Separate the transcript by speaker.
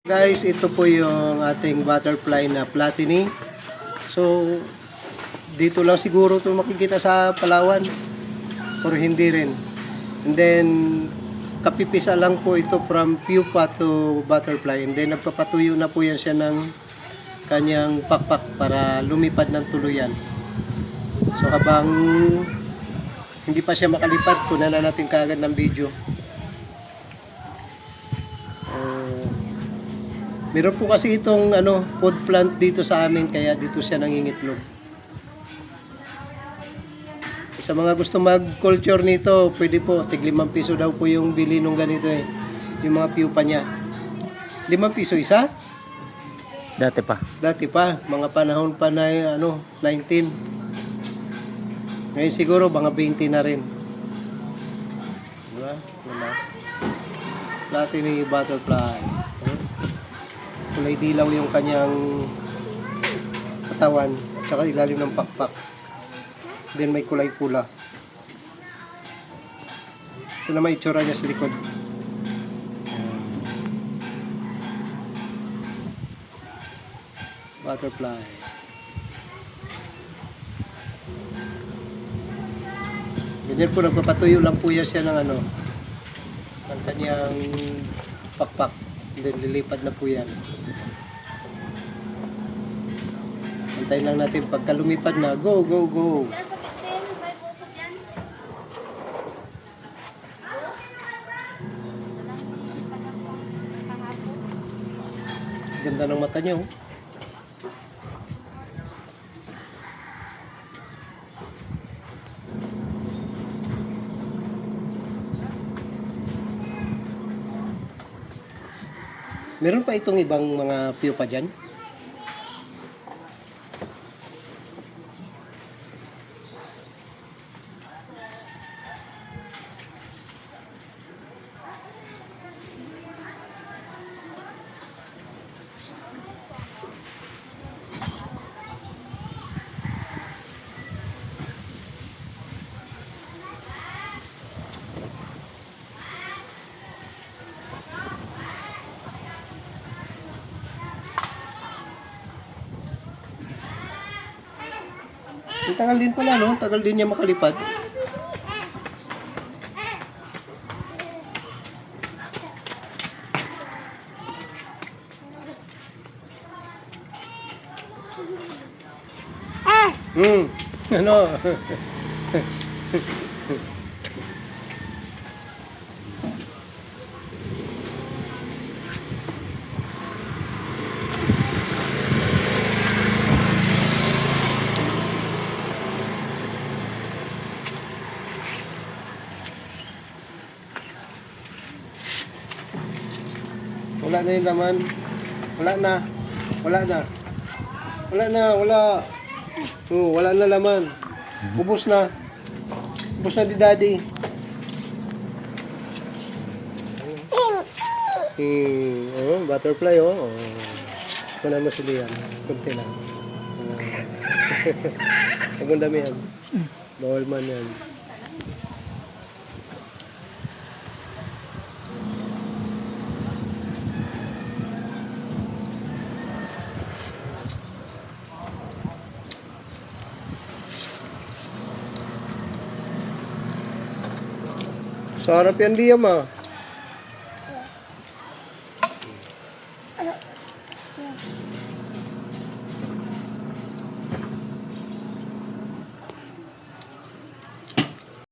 Speaker 1: Guys, ito po yung ating butterfly na platini. So, dito lang siguro ito makikita sa Palawan. Or hindi rin. And then, kapipisa lang po ito from pupa to butterfly. And then, nagpapatuyo na po yan siya ng kanyang pakpak para lumipad ng tuluyan. So, habang hindi pa siya makalipad, kunan na natin kaagad ng video. Meron po kasi itong food plant dito sa amin, kaya dito siya nangingitlog. Sa mga gusto mag-culture nito, pwede po, tig 5 piso daw po yung bili nung ganito eh. Yung mga pupa niya. 5 piso isa?
Speaker 2: Dati pa.
Speaker 1: Dati pa, mga panahon pa na 19. Ngayon siguro mga 20 na rin. Diba? Diba? Latin yung butterfly. Kulay dilaw yung kanyang katawan at saka ilalim ng pakpak. Then may kulay pula. Ito na may itsura niya sa likod. Butterfly. Ganyan po, nagpapatuyo lang po siya ng ng kanyang pakpak. Then lilipad na po yan. Antayin lang natin pagka lumipad na. Go, go, go! Ganda ng mata niya, oh. Meron pa itong ibang mga pupa dyan? Ang tagal din pala, no? Tagal din niya makalipad. Ano? Wala na yung laman. Wala na. Wala na. Wala na. Wala. Wala na laman. Ubus na. Ubus na di daddy. Butterfly, oh. Kunan mo sila yan. Kunti lang. Ang dami yan. Bawal man yan. Sarap yan, Liam, ah.